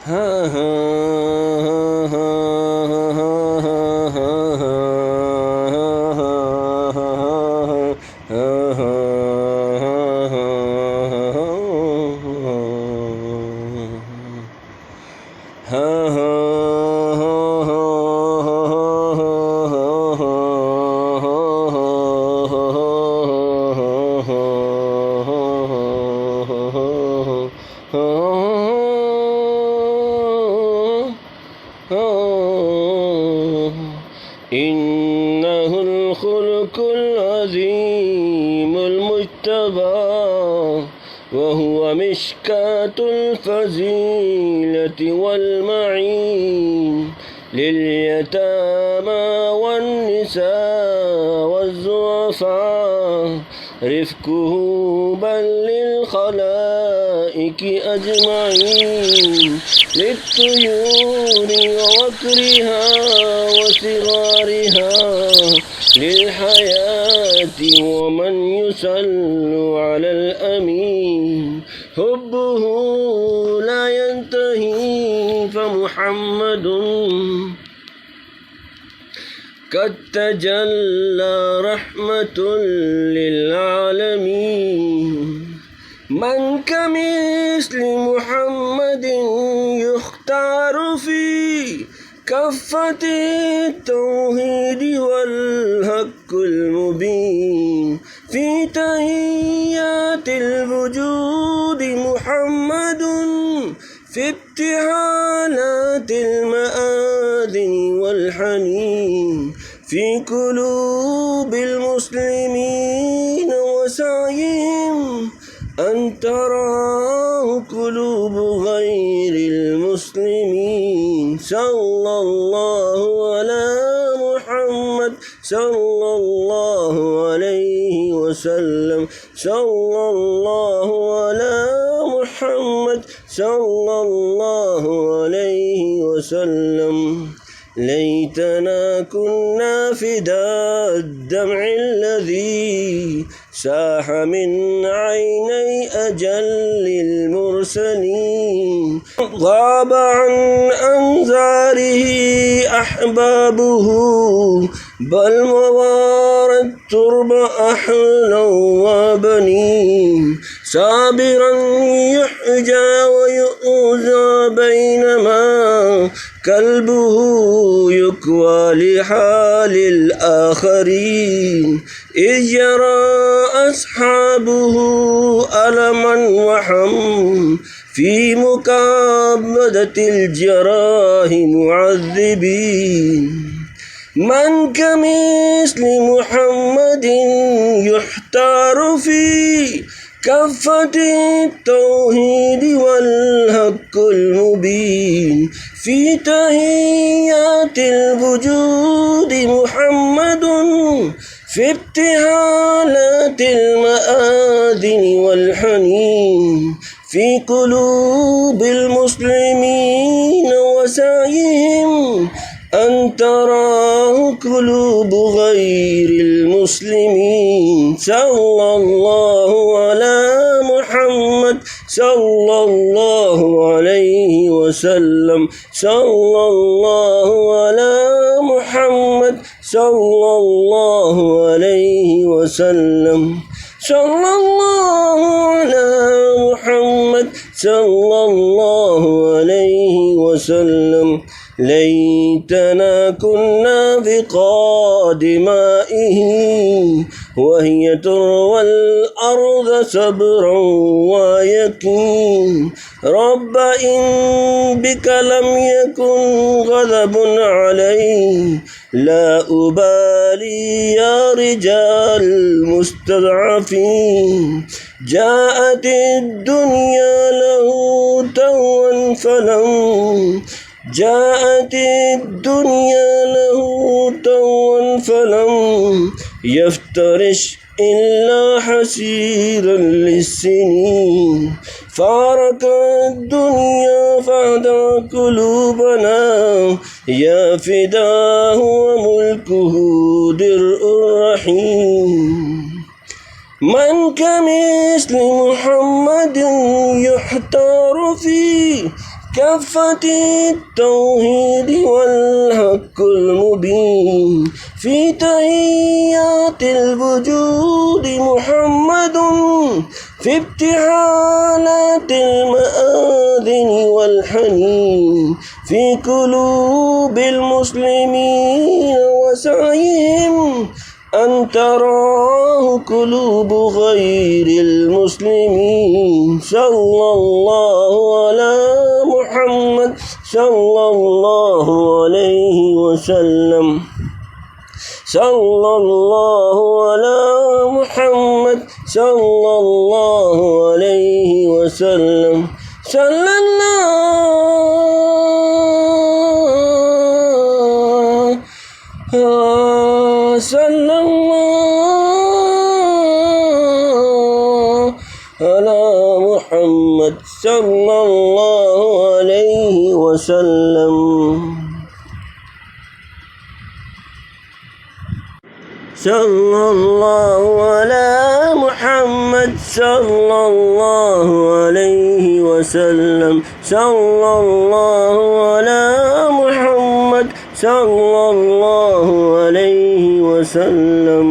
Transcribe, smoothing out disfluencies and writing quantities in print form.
ها ها إنه الخلق العظيم المجتبى وهو مشكاة الفضيلة والمعين لليتامى والنساء والضعفاء رفقه بل للخلائق أجمعين للطيور ووكرها وصغارها للحياة ومن يصل على الأمين حبه لا ينتهي فمحمد قد تجلى رحمة للعالمين من كمثل محمد يختار في كفة التوحيد والحق المبين في تحيات الوجود محمد في ابتهالات المآذن والحنين في قلوب المسلمين وسعيهم أن تراه قلوب غير المسلمين صلى الله على محمد صلى الله عليه وسلم صلى الله على محمد صلى الله عليه وسلم ليتنا كنا فداء الدمع الذي ساح من عيني أجل المرسلين غاب عن أنظاره أحبابه بل موار الترب أحلا وبنين صابرا يحجى ويؤذى بينما قلبه يكوى لحال الآخرين إذ يرى أصحابه ألما وحم في مكابدة الجراح معذبين من كمثل محمد يحتار في كفة التوحيد والحق المبين في تحيات الوجود محمد في ابتهالات المآذن والحنين في قلوب المسلمين وسعيهم أن تراه قلوب غير المسلمين صلى الله على محمد صلى الله عليه وسلم صلى الله على محمد صلى الله عليه وسلم صلى الله على محمد صلى الله عليه وسلم ليتنا كنا بقاد مائه وهي تروى الأرض صبرا ويقين رب إن بك لم يكن غضب علي لا أبالي يا رجال المستضعفين جاءت الدنيا له توا فلم جاءت الدنيا له توا فلم يفترش إلا حسيرا للسنين فارق الدنيا فهدى قلوبنا يا فداه وملكه درء رحيم من كمثل محمد يحتار في كافة التوحيد والحق المبين في تحيات الوجود محمد في ابتحالات المآذن والحنين في قلوب المسلمين وسعيهم أن تراه قلوب غير المسلمين. صلى الله على محمد صلى الله عليه وسلم. صلى الله على محمد صلى الله عليه وسلم. صلى الله صلى الله على محمد صلى الله عليه وسلم. صلى الله على محمد صلى الله عليه وسلم. صلى الله على محمد صلى الله عليه وسلم.